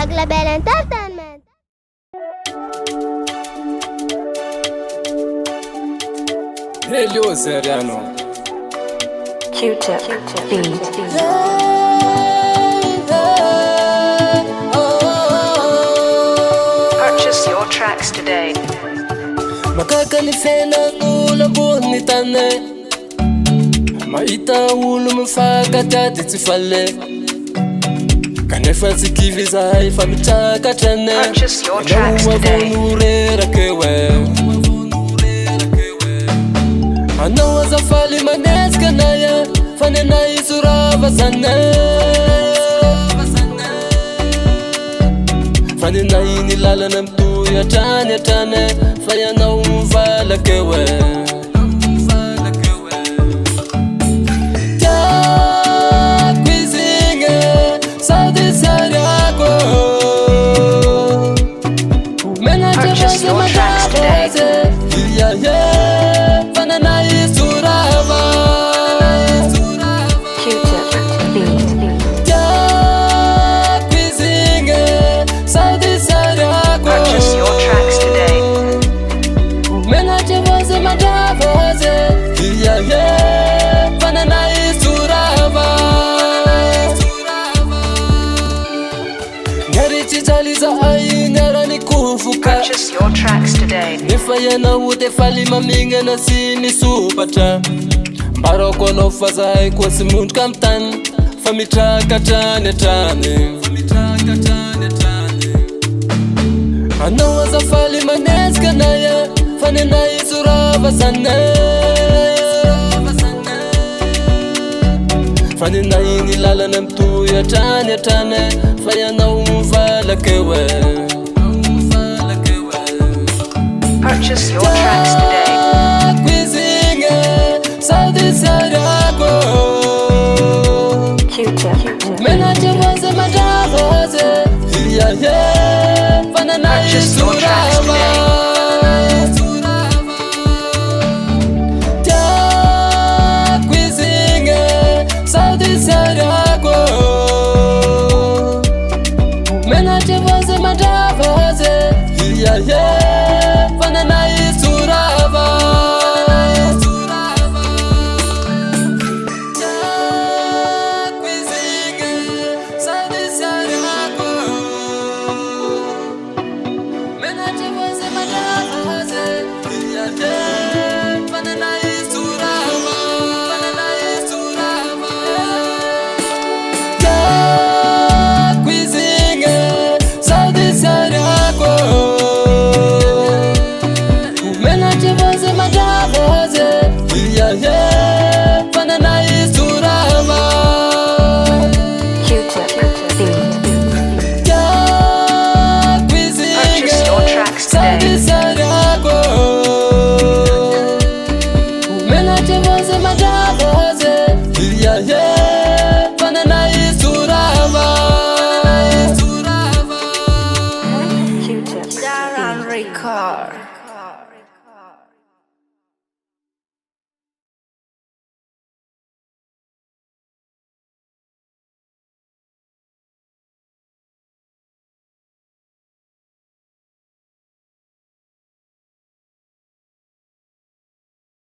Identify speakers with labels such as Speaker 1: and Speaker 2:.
Speaker 1: DagoLabel ENTERTAINMENT.
Speaker 2: ELIOT Seriano
Speaker 3: Q-tip beat. Purchase your tracks today.
Speaker 2: Makakanifena ulamboni tane Maita ulu mfakata tsy fale Kanefa tsikiviza ifa mitaka trane
Speaker 3: Purchase your tracks today.
Speaker 2: Nurera kewe Anao azafali maneska naya Fanena isurava zane Fanena ini lala na mtuya tane Fayanao mvala kewe
Speaker 3: Purchase your tracks today. Q-tip beat. Purchase your tracks today. Purchase your tracks today.
Speaker 2: Nifayana ute fali maminga na sini supata Baroko no fazai kwa simuntu kamtan Famitaka tane Anao azafali maneska naya Fanena isurava zane Fanena ini lala na mtuya tane Fayanao mvala kewe
Speaker 3: Purchase your tracks today. Q-tip
Speaker 2: Purchase
Speaker 3: your tracks today.
Speaker 2: Today.